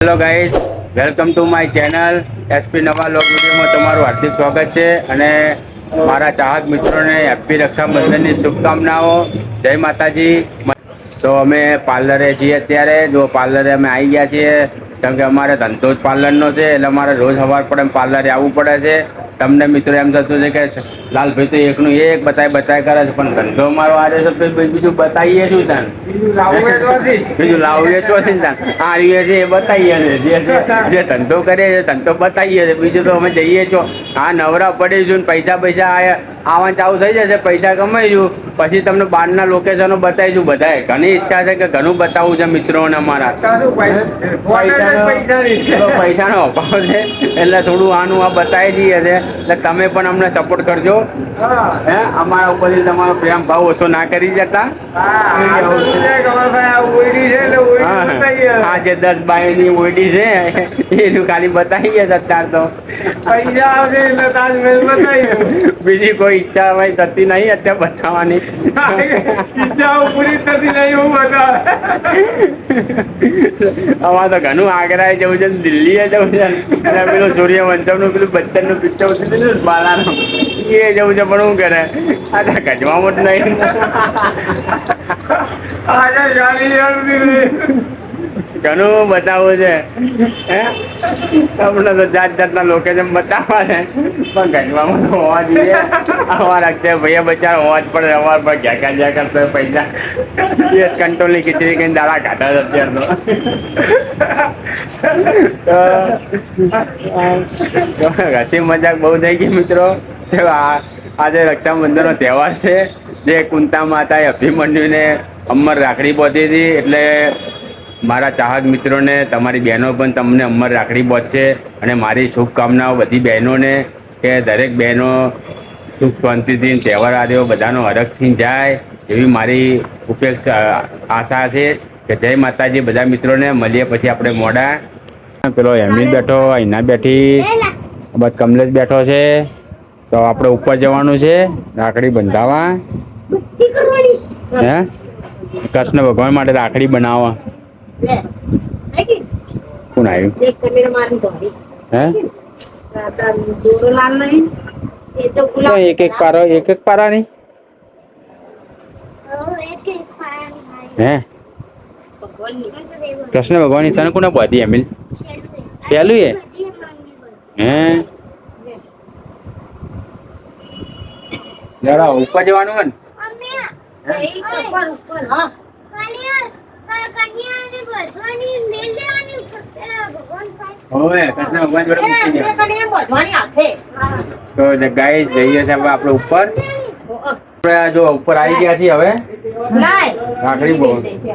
Hello guys, welcome to my channel SP નવા લોક વિડીયોમાં તમારું હાર્દિક સ્વાગત છે. અને મારા ચાહક મિત્રોને હેપી રક્ષાબંધનની શુભકામનાઓ. જય માતાજી. તો અમે પાર્લરે છીએ અત્યારે. જો પાર્લરે અમે આવી ગયા છીએ, કેમ કે અમારે ધંધો જ પાર્લરનો છે, એટલે અમારે રોજ સવાર પડે પાર્લરે આવવું પડે છે. તમને મિત્રો એમ થતું છે કે લાલભાઈ તો એકનું એક બતાય કરે છે, પણ ધંધો અમારો આજે છે તો બીજું બતાવીએ શું તાન, બીજું લાવીએ તો આ છે એ બતાવીએ જે ધંધો કરીએ છે ધંધો બતાવીએ છે, બીજું તો અમે જઈએ છો. હા, નવરા પડીશું, પૈસા આવવાનું ચાલુ થઈ જશે, પૈસા કમાઈશું, પછી તમને બહારના લોકેશનો બતાવીશું. બધાએ ઘણી ઈચ્છા છે કે ઘણું બતાવવું છે મિત્રોને અમારા. પૈસાનો અભાવ છે એટલે થોડું આનું આ બતાવી દઈએ છે, એટલે તમે પણ અમને સપોર્ટ કરજો. હે, અમારા ઉપરથી તમારો પ્રેમ ભાવ ઓછો ના કરી જતા. હા, જે 10 બાયની ઓયડી છે એનું ખાલી બતાવીએ અત્યાર તો પૈસા આવશે એટલે તાજમહેલ બતાવીએ. બીજી કોઈ ઈચ્છા ભાઈ થતી નહીં અત્યારે બતાવવાની. ઈચ્છાઓ પૂરી થતી નહીં એવું બધા. અમારે તો ઘણું આગ્રા જવું છે, દિલ્હી જવું છે, અને પેલું સૂર્યવંશમનું પેલું બચ્ચનનું પિક્ચર ઉતર્યું બાલાનું એ જવું છે, પણ શું કરે આ ગજવામાં જ નહીં. ઘણું બતાવવું છે. હે, તમને તો જાત જાતના લોકેશન બતાવવા છે, પણ ગજવામાં તો હોવા જોઈએ. અમારા અક્ષય ભાઈ બચાર હોવા જ પડે. અમારા પર ઘ્યા કરતો પૈસા એ કંટ્રોલની ખીચડી કઈ દાડા કાઢા છે અત્યાર તો. હસી મજાક બહુ થઈ ગઈ મિત્રો. આજે રક્ષાબંધનનો તહેવાર છે, જે કુંતા માતાએ અભિમન્યુને અમર રાખડી બાંધી હતી, એટલે મારા ચાહક મિત્રોને, તમારી બહેનો પણ તમને અમર રાખડી બાંધશે. અને મારી શુભકામનાઓ બધી બહેનોને, કે દરેક બહેનો સુખ શાંતિથી તહેવાર આવ્યો બધાનો હરખથી જાય, એવી મારી આશા છે. કે જય માતાજી બધા મિત્રોને. મળીએ પછી આપણે મોડા. પેલો એમી બેઠો, અહીંના બેઠી, બસ કમલેશ બેઠો છે. તો આપણે ઉપર જવાનું છે રાખડી બંધાવા. હે, કૃષ્ણ ભગવાન માટે રાખડી બનાવવા. કોણ આવ્યું? હે, એક પારા ની હે, કૃષ્ણ ભગવાન તને કોને બાંધી એમિલ? પેલું એ હે, જરા ઉપર જવાનું હોય ને. તો ગાઈસ જઈએ છે હવે આપણે ઉપર. જો ઉપર આવી ગયા છીએ હવે. રાખડી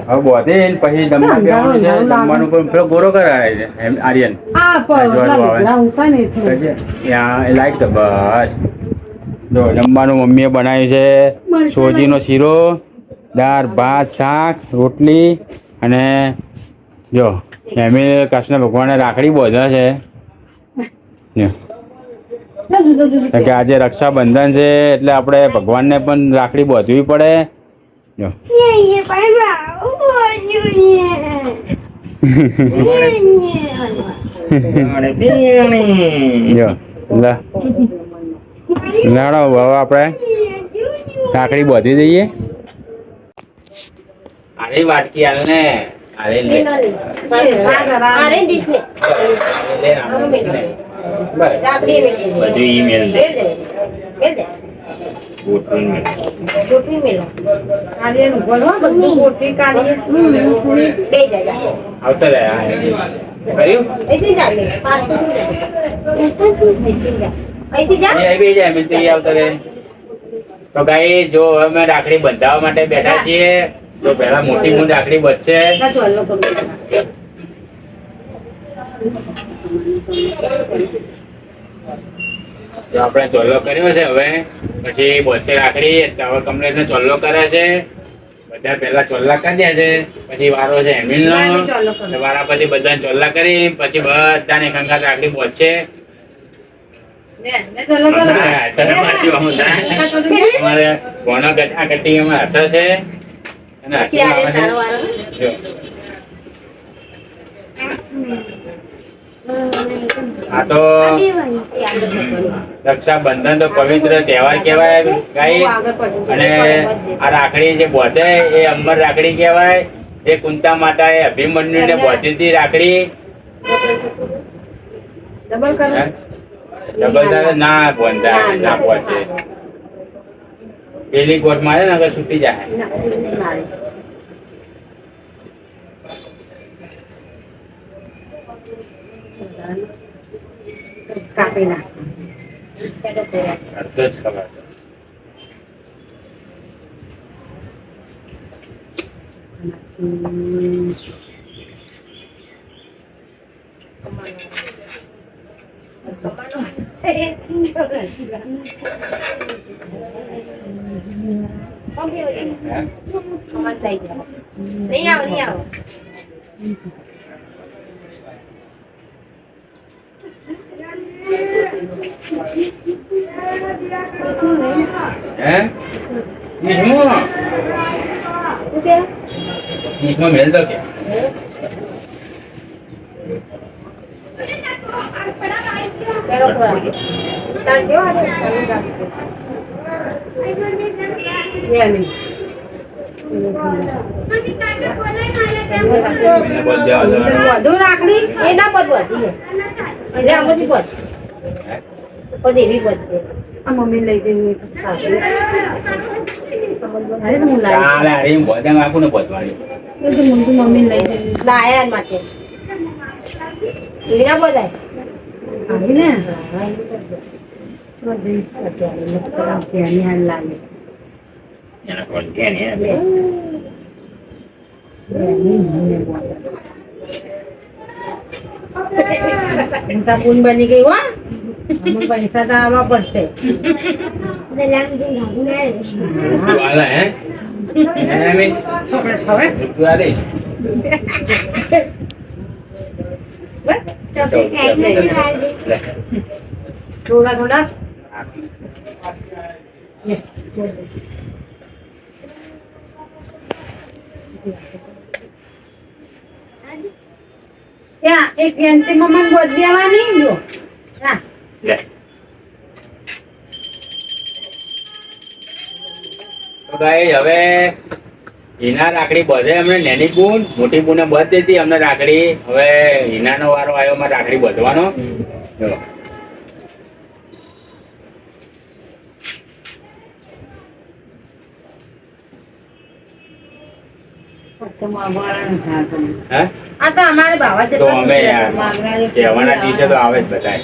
હવે બોધે પછી જમવા બેવાનું છે. જમવાનું પણ પેલો ગોરો કરાય છે આર્યન. લાઈટ તો બસ જો જમવાનું મમ્મીએ બનાવ્યું છે. સોજીનો શીરો, દાળ ભાત શાક રોટલી, અને જો એમ કૃષ્ણ ભગવાને રાખડી બોધા છે કે આજે રક્ષાબંધન છે, એટલે આપણે ભગવાનને પણ રાખડી બાંધવી પડે. જો નાનો હવે આપણે રાખડી બાંધી દઈએ. અરે વાટકી હાલ ને. અરે બધું ઈમેલ આવતા રહ્યા. તો ગાઈ જો અમે રાખડી બંધાવવા માટે બેઠા છીએ. તો પેલા મોટી રાખડી બચશે. તો આપણે ચોલ્લો કર્યો છે. હવે પછી બોચે રાખડી. હવે કમલેશ ને ચોલ્લો કરે છે. બધા પેલા ચોલ્લા કરી દે છે, પછી વારો છે એમિલ નો. વારા પછી બધા ચોલ્લા કરી પછી બધાને કંકાસ રાખડી પહોંચશે. અમારે ઘણો ગઠા ગઠી એમાં હસે છે. અને આ તો રક્ષાબંધન તો પવિત્ર તહેવાર કહેવાય ગાઈ. અને આ રાખડી જે બોધે એ અમર રાખડી કહેવાય. એ કુંતા માતાએ અભિમન્યુ ને બોધી હતી રાખડી. ડબલ ના બોંધાય ના પહોંચે. પેલી કોટ મારે ને આગળ છૂટી જાય. કાપી નાખ. અડધો જ ખબર. નહીં આવો નહીં આવો. इसमें मिल दो क्या? રાખડી એ ના પદવાતી પદ એવી પદ આ મમ્મી લઈ જઈ મમ્મી લઈ જઈ લાયા માટે એના બધાય આવી ને લાગે પૂન બની ગઈ હો. પૈસા તો આવવા પડશે. થોડા થોડા ત્યાં એક એન્ટી મમ્મી ગોદ દેવાની જો. હા તો ગાઈ હવે હિના રાખડી બધે અમને નેની બૂન મોટી બૂને બધ દેતી અમને રાખડી. હવે હિનાનો વારો આવ્યો માં રાખડી બધવાનો. ચલો આ તો અમારે બાવા છે તો અમે કહેવાના દિવસે તો આવે જ બધાય.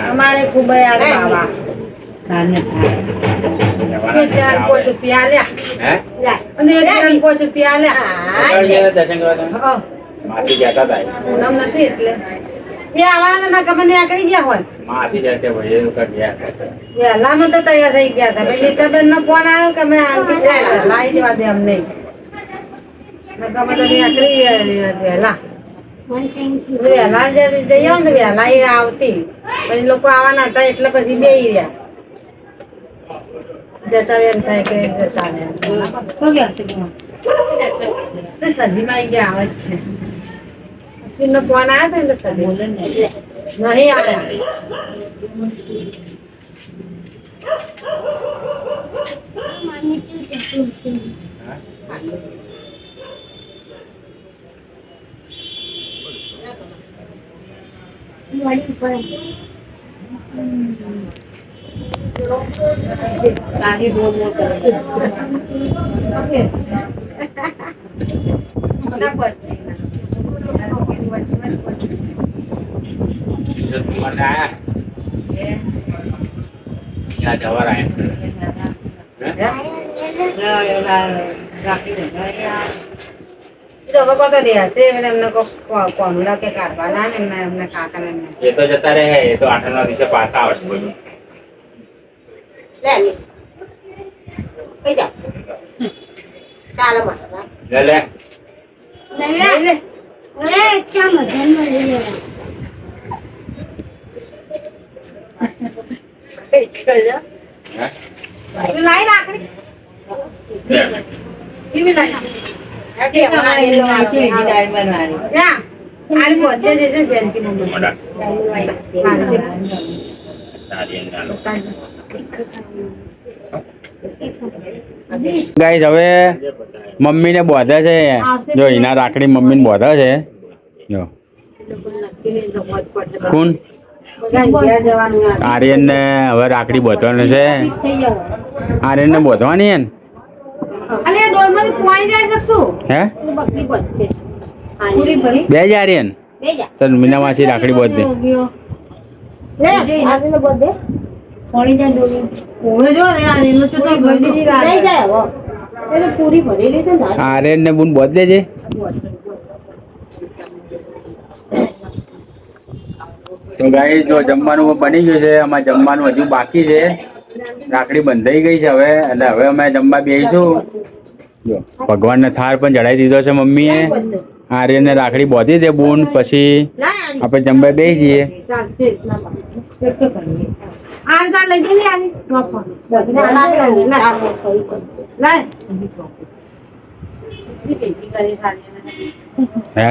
અમારે ખૂબ યાર બાવા વેલામાં તો તૈયાર થઈ ગયા હતા. નીતાબેન નો ફોન આવ્યો કે અમે લાવી દેવા દે અમને. વેલા વેલા જઈએ ને વેલા એ આવતી પછી લોકો આવવાના હતા એટલે પછી બે રહ્યા જતા એમ થાય કે જતા સદીમાં આવી ગયા આવે જ છે. અશ્વિન નો ફોન આવ્યો હતો એટલે સદી નહીં આવે. ગાડી બોલ બોલ કરે એ તો જતા રહે. એ તો 8 ના દિવસે પાછા આવશે. બધું લે લે આ બધે દેજો જયંતિ મમ્મી ગાઈસ હવે મમ્મીને બોધે છે જો એના રાખડી મમ્મીને બોધે છે જો કોણ આર્યન ને હવે રાખડી બોધવાનું છે આર્યન ને બોધવાની હે ને અલે ડોલમાં પાણી જાય શકશું હે બકરી બચશે પૂરી ભરી બે જ આર્યન તો મીના માસી રાખડી બોધ દે લે આજનો બધે પાણી જાય ડોલી ઓવે જો રે આ એનો તો ભરી લઈ જાય હવે એટલે પૂરી ભરેલી છે ને આર્યન ને બુન બોધ દેજે તો ગાઈસ જો જમવાનું બની ગયું છે અમારે જમવાનું હજુ બાકી છે રાખડી બંધાઈ ગઈ છે હવે અને હવે અમે જમવા બેસીશું જો ભગવાનને થાળ પણ ચડાવી દીધો છે મમ્મીએ આર્યનને રાખડી બોધી દે બુન પછી આપણે જમવા બેસી જઈએ હે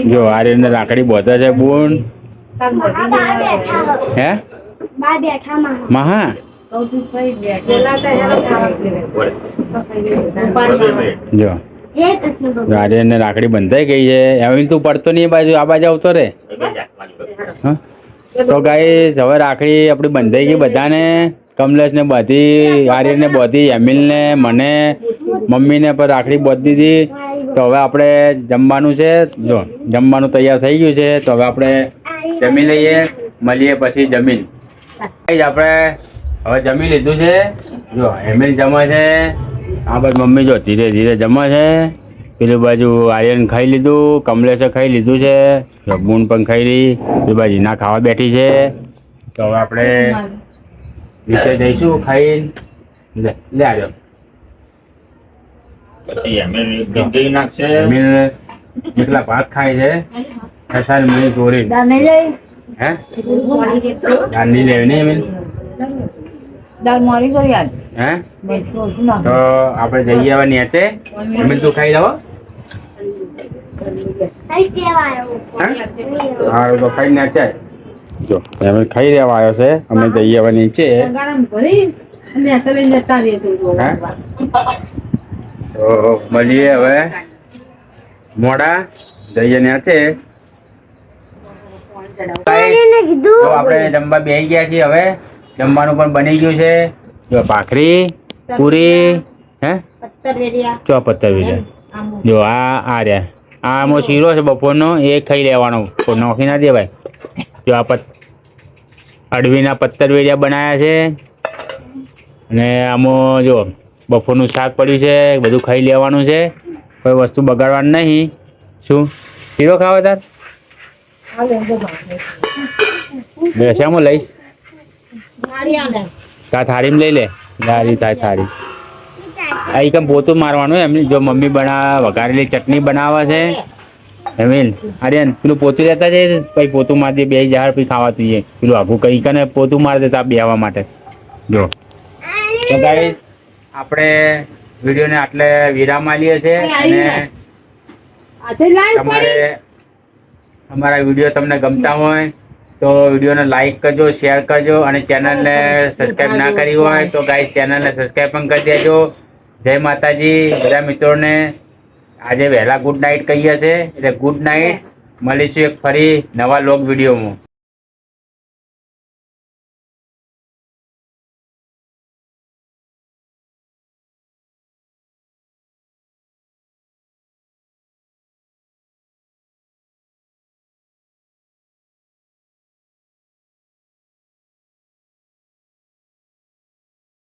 જો આર્યનને રાખડી બોધે છે બુન હે મહા જો આર્યનને રાખડી બંધાઈ ગઈ છે એમ તું પડતો નહીં બાજુ આ બાજુ આવતો રે તો ગાઈસ હવે રાખડી આપણી બંધાઈ ગઈ બધાને કમલેશ ને બધી આર્યન ને બધી એમિલ ને મને મમ્મીને પર રાખડી બોધી દીધી તો હવે આપણે જમવાનું છે જો જમવાનું તૈયાર થઈ ગયું છે તો હવે આપણે જમી લઈએ મળીએ પછી જમીન આપણે હવે જમી લીધું છે જો એમિલ જમે છે આ બાજુ મમ્મી જો ધીરે ધીરે જમે છે પેલી બાજુ આર્યન ખાઈ લીધું કમલેશે ખાઈ લીધું છે બૂન પણ ખાઈ રહી પેલી બાજુ ના ખાવા બેઠી છે તો હવે આપણે નીચે જઈશું ખાઈ લે આવ્યો પછી એમિલ એકલા ભાત ખાય છે ખસાલ મળી ચોરી હે દાંડી લેવી નહીં એમિલ દાલ મોરી કરી આજ હે તો આપણે જઈએ હવે નેચે એમિલ તું ખાઈ લવો હા તો ખાઈ નેચે જો એમિલ ખાઈ રહેવા આવ્યો છે અમે જઈએ હવે નીચે તો મળીએ હવે મોડા જઈએ નેચે તો આપણે જમવા બેસી ગયા છીએ હવે જમવાનું પણ બની ગયું છે જો ભાખરી પૂરી હે ચો પત્તર વેરિયા જો આ રહ્યા આમાં શીરો છે બપોરનો એ ખાઈ લેવાનો નોખી ના દે ભાઈ જો આ અડવીના પત્તર વેરિયા બનાવ્યા છે અને આમાં જો બપોરનું શાક પડ્યું છે બધું ખાઈ લેવાનું છે કોઈ વસ્તુ બગાડવાનું નહીં શું શીરો ખાવા તાર શામાં લઈશ તા થાળીમાં લઈ લે ગાડી થાય થાળી આ એકમ પોતું મારવાનું એમ જો મમ્મી વઘારેલી ચટણી બનાવે છે એમિલ આર્યન પેલું પોતું લેતા છે પછી પોતું મારી દે બે હજાર પછી ખાવા જોઈએ પેલું આઘું કઈ કને પોતું મારી દેતા બેહવા માટે જો તો ગાઈસ આપણે વિડીયોને આટલે વિરામ આલીએ છે અને તમારે અમારા વિડીયો તમને ગમતા હોય તો વિડીયોને લાઈક કરજો શેર કરજો અને ચેનલને સબસ્ક્રાઈબ ના કરી હોય તો ગાઈસ ચેનલને સબસ્ક્રાઈબ પણ કરી દેજો જય માતાજી બધા મિત્રોને આજે વહેલા ગુડ નાઇટ કહીએ છે એટલે ગુડ નાઇટ મળીશું એક ફરી નવા લોગ વિડીયોમાં